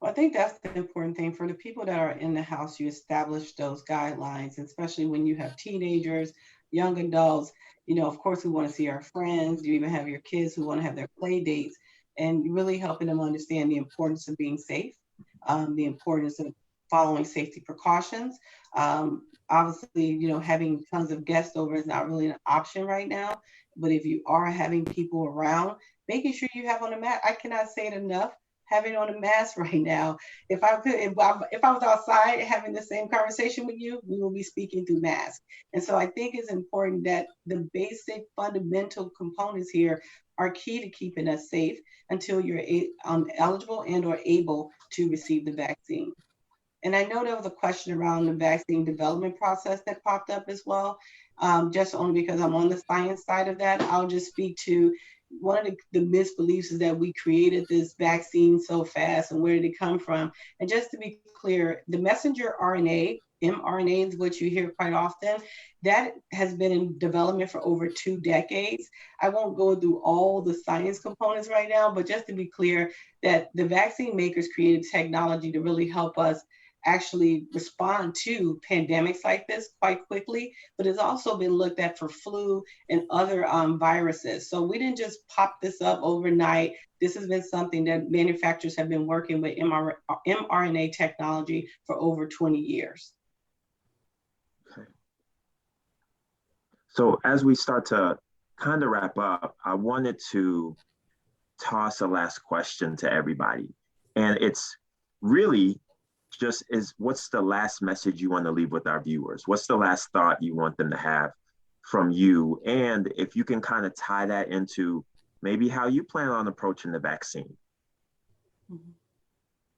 Well, I think that's the important thing. For the people that are in the house, you establish those guidelines, especially when you have teenagers, young adults. Of course, we want to see our friends. You even have your kids who want to have their play dates, and really helping them understand the importance of being safe. the importance of following safety precautions. Obviously, you know, having tons of guests over is not really an option right now, but if you are having people around, making sure you have on a mask. I cannot say it enough. Having on a mask right now. If I could, if I was outside having the same conversation with you, we will be speaking through masks. And so I think it's important that the basic fundamental components here are key to keeping us safe until you're eligible and or able to receive the vaccine. And I know there was a question around the vaccine development process that popped up as well. Just only because I'm on the science side of that, I'll just speak to one of the misbeliefs is that we created this vaccine so fast and where did it come from? And just to be clear, the messenger RNA, mRNA is what you hear quite often, that has been in development for over 2 decades. I won't go through all the science components right now, but just to be clear that the vaccine makers created technology to really help us actually respond to pandemics like this quite quickly, but it's also been looked at for flu and other viruses. So we didn't just pop this up overnight. This has been something that manufacturers have been working with mRNA technology for over 20 years. Okay. So as we start to kind of wrap up, I wanted to toss a last question to everybody. And it's really just what's the last message you want to leave with our viewers? What's the last thought you want them to have from you? And if you can kind of tie that into maybe how you plan on approaching the vaccine. Mm-hmm.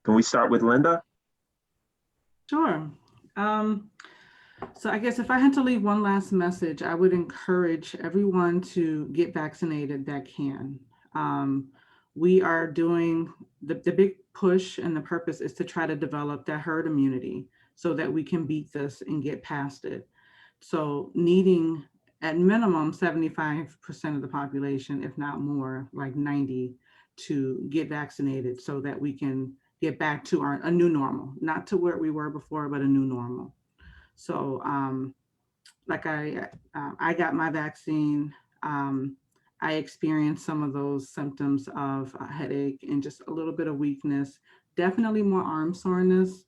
Can we start with Linda? Sure. So I guess if I had to leave one last message, I would encourage everyone to get vaccinated that can. We are doing the big push, and the purpose is to try to develop that herd immunity so that we can beat this and get past it. So needing at minimum 75% of the population, if not more, like 90, to get vaccinated so that we can get back to a new normal, not to where we were before, but a new normal. So like I got my vaccine. I experienced some of those symptoms of a headache and just a little bit of weakness, definitely more arm soreness,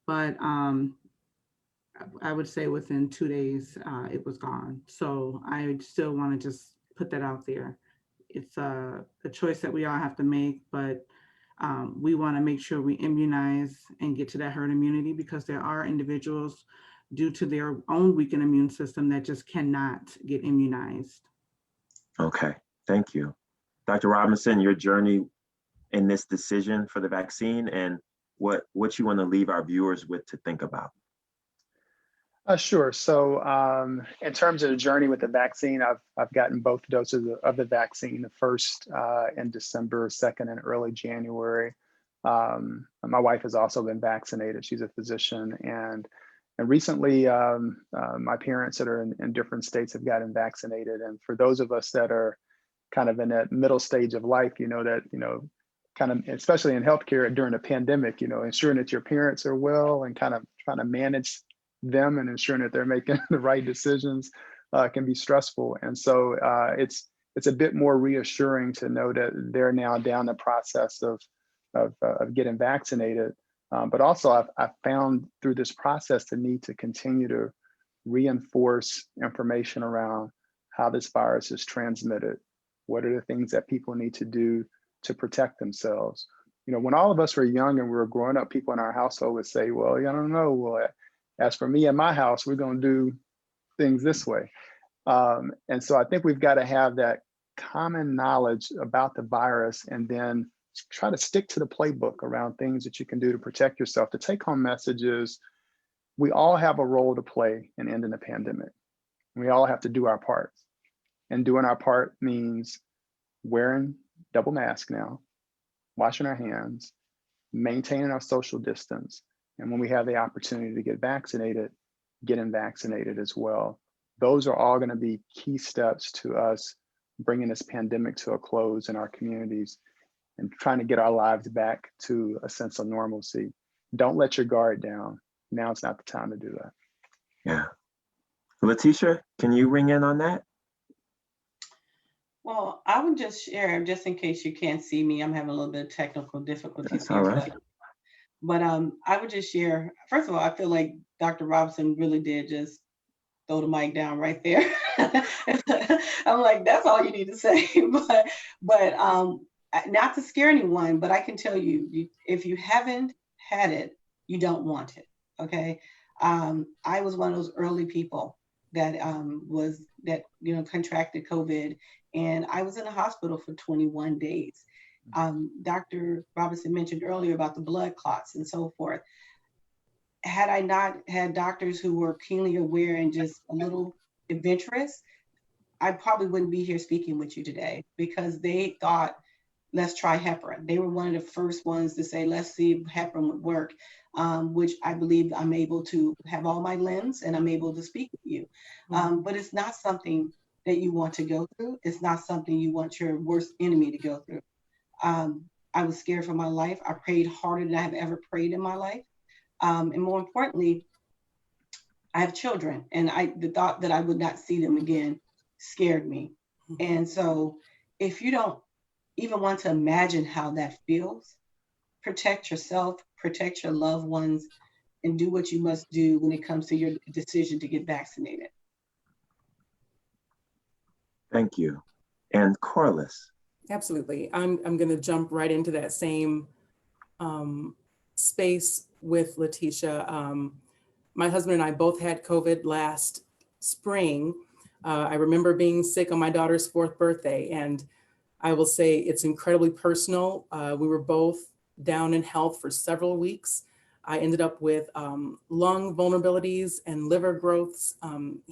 but I would say within 2 days, it was gone. So I still want to just put that out there. It's a choice that we all have to make, but we want to make sure we immunize and get to that herd immunity, because there are individuals due to their own weakened immune system that just cannot get immunized. Okay, thank you. Dr. Robinson, your journey in this decision for the vaccine and what you want to leave our viewers with to think about. Sure. So in terms of the journey with the vaccine, I've gotten both doses of the vaccine, the first in December, second in early January. My wife has also been vaccinated. She's a physician, and recently my parents that are in different states have gotten vaccinated. And for those of us that are kind of in that middle stage of life, kind of, especially in healthcare during a pandemic, ensuring that your parents are well and kind of trying to manage them and ensuring that they're making the right decisions can be stressful. And so it's a bit more reassuring to know that they're now down the process of getting vaccinated. But also I've found through this process the need to continue to reinforce information around how this virus is transmitted. What are the things that people need to do to protect themselves? When all of us were young and we were growing up, people in our household would say, well, I don't know. Well, as for me and my house, we're going to do things this way. And so I think we've got to have that common knowledge about the virus and then try to stick to the playbook around things that you can do to protect yourself. The take-home message is we all have a role to play in ending the pandemic. We all have to do our part. And doing our part means wearing double mask now, washing our hands, maintaining our social distance. And when we have the opportunity to get vaccinated, getting vaccinated as well. Those are all going to be key steps to us bringing this pandemic to a close in our communities and trying to get our lives back to a sense of normalcy. Don't let your guard down. Now it's not the time to do that. Yeah. Letitia, can you ring in on that? Well, I would just share, just in case you can't see me, I'm having a little bit of technical difficulties That's all right. But I would just share, first of all, I feel like Dr. Robinson really did just throw the mic down right there. I'm like, that's all you need to say. But not to scare anyone, but I can tell you, if you haven't had it, you don't want it. Okay. I was one of those early people that contracted COVID, and I was in the hospital for 21 days. Dr. Robinson mentioned earlier about the blood clots and so forth. Had I not had doctors who were keenly aware and just a little adventurous, I probably wouldn't be here speaking with you today, because they thought, let's try heparin. They were one of the first ones to say, let's see if heparin would work, which I believe I'm able to have all my limbs and I'm able to speak with you. But it's not something that you want to go through. It's not something you want your worst enemy to go through. I was scared for my life. I prayed harder than I have ever prayed in my life. And more importantly, I have children, and the thought that I would not see them again scared me. And so if you don't even want to imagine how that feels, protect yourself, protect your loved ones, and do what you must do when it comes to your decision to get vaccinated. Thank you. And Corliss. Absolutely. I'm going to jump right into that same space with Letitia. My husband and I both had COVID last spring. I remember being sick on my daughter's 4th birthday, and I will say it's incredibly personal. We were both down in health for several weeks. I ended up with lung vulnerabilities and liver growths.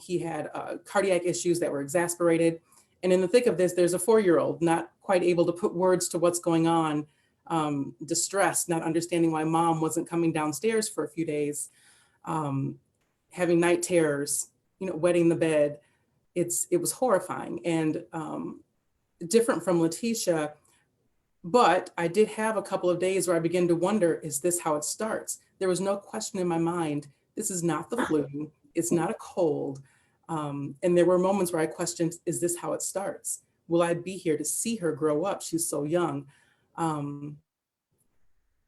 He had cardiac issues that were exacerbated. And in the thick of this, there's a 4-year-old not quite able to put words to what's going on, distressed, not understanding why mom wasn't coming downstairs for a few days, having night terrors, wetting the bed. It was horrifying and different from Letitia. But I did have a couple of days where I began to wonder, is this how it starts? There was no question in my mind, this is not the flu, it's not a cold. And there were moments where I questioned, is this how it starts? Will I be here to see her grow up? She's so young.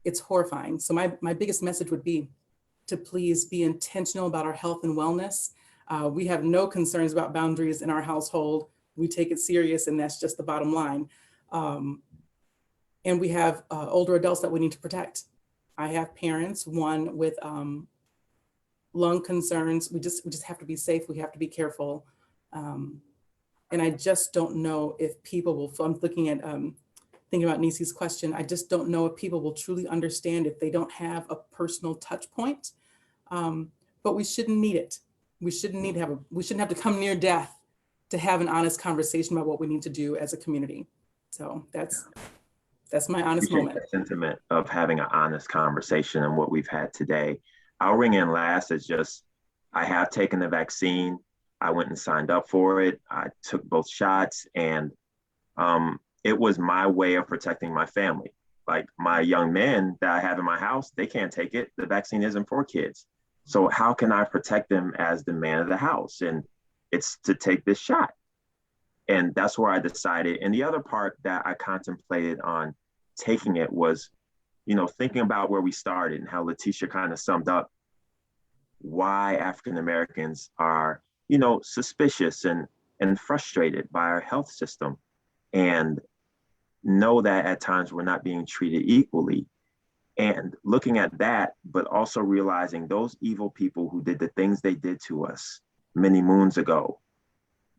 It's horrifying. So my biggest message would be to please be intentional about our health and wellness. We have no concerns about boundaries in our household. We take it serious, and that's just the bottom line. And we have older adults that we need to protect. I have parents, one with lung concerns. We just have to be safe. We have to be careful. And I just don't know if people will, I'm looking at, thinking about Nisi's question, I just don't know if people will truly understand if they don't have a personal touch point. But we shouldn't need it. We shouldn't have to come near death to have an honest conversation about what we need to do as a community. So that's my honest moment. The sentiment of having an honest conversation and what we've had today. I'll ring in last as just, I have taken the vaccine. I went and signed up for it. I took both shots, and it was my way of protecting my family. Like my young men that I have in my house, they can't take it. The vaccine isn't for kids. So how can I protect them as the man of the house? And it's to take this shot. And that's where I decided. And the other part that I contemplated on taking it was, thinking about where we started and how Letitia kind of summed up why African Americans are, suspicious and frustrated by our health system, and know that at times we're not being treated equally. And looking at that, but also realizing those evil people who did the things they did to us many moons ago,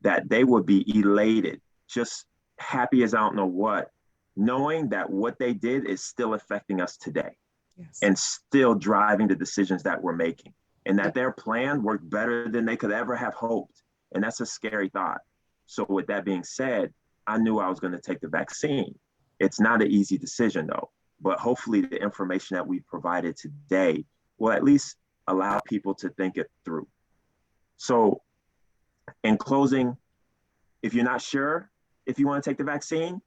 that they would be elated, just happy as I don't know what, knowing that what they did is still affecting us today. Yes. And still driving the decisions that we're making, and that their plan worked better than they could ever have hoped. And that's a scary thought. So with that being said, I knew I was going to take the vaccine. It's not an easy decision though, but hopefully the information that we provided today will at least allow people to think it through. So in closing, if you're not sure if you want to take the vaccine,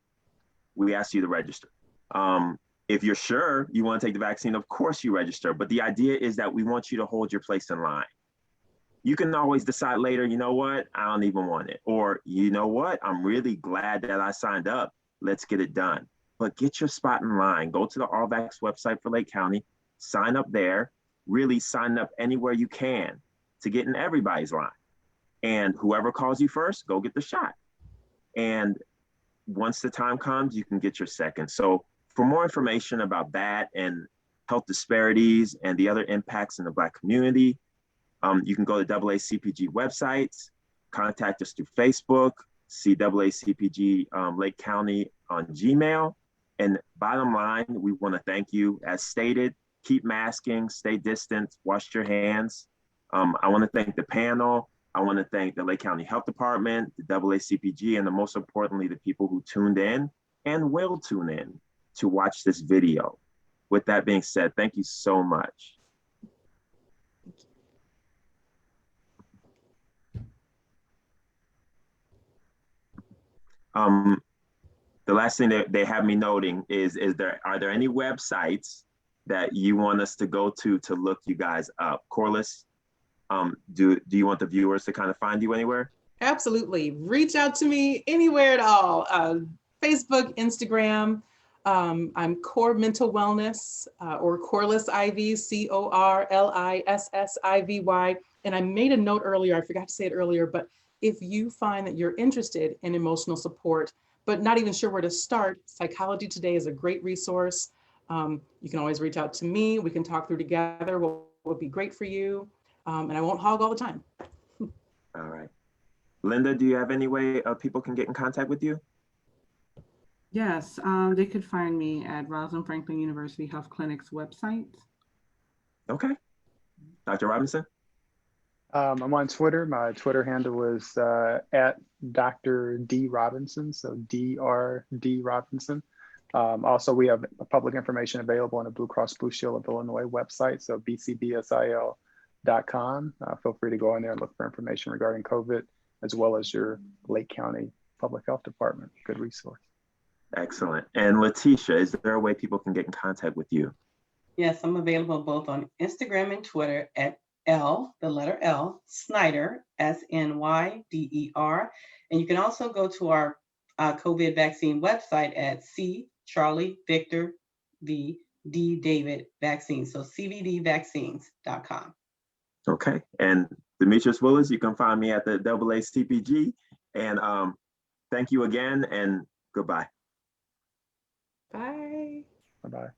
we ask you to register. If you're sure you want to take the vaccine, of course you register. But the idea is that we want you to hold your place in line. You can always decide later, you know what, I don't even want it. Or, you know what, I'm really glad that I signed up. Let's get it done. But get your spot in line. Go to the All Vax website for Lake County. sign up there, really sign up anywhere you can to get in everybody's line. And whoever calls you first, go get the shot. And once the time comes, you can get your second. So for more information about that and health disparities and the other impacts in the Black community, you can go to AACPG websites, contact us through Facebook, see AACPG Lake County on Gmail. And bottom line, we want to thank you. As stated, keep masking, stay distant, wash your hands. I want to thank the panel. I want to thank the Lake County Health Department, the AACPG, and most importantly, the people who tuned in and will tune in to watch this video. With that being said, thank you so much. The last thing that they have me noting is are there any websites that you want us to go to look you guys up? Corliss, do you want the viewers to kind of find you anywhere? Absolutely. Reach out to me anywhere at all. Facebook, Instagram. I'm Core Mental Wellness or Corliss IV, CORLISSIVY. And I made a note earlier, I forgot to say it earlier, but if you find that you're interested in emotional support, but not even sure where to start, Psychology Today is a great resource. You can always reach out to me. We can talk through together what would be great for you. And I won't hog all the time. All right. Linda, do you have any way people can get in contact with you? Yes, they could find me at Rosalind Franklin University Health Clinic's website. Okay. Dr. Robinson? I'm on Twitter. My Twitter handle is at Dr. D Robinson, so DRD Robinson. Also, we have public information available on the Blue Cross Blue Shield of Illinois website, so bcbsil.com. Feel free to go in there and look for information regarding COVID, as well as your Lake County Public Health Department. Good resource. Excellent. And Letitia, is there a way people can get in contact with you? Yes, I'm available both on Instagram and Twitter at the letter L, Snyder, SNYDER. And you can also go to our COVID vaccine website at C Charlie Victor V D David vaccine. So cvdvaccines.com. Okay. And Demetrius Willis, you can find me at the AACPG. And thank you again and goodbye. Bye. Bye-bye.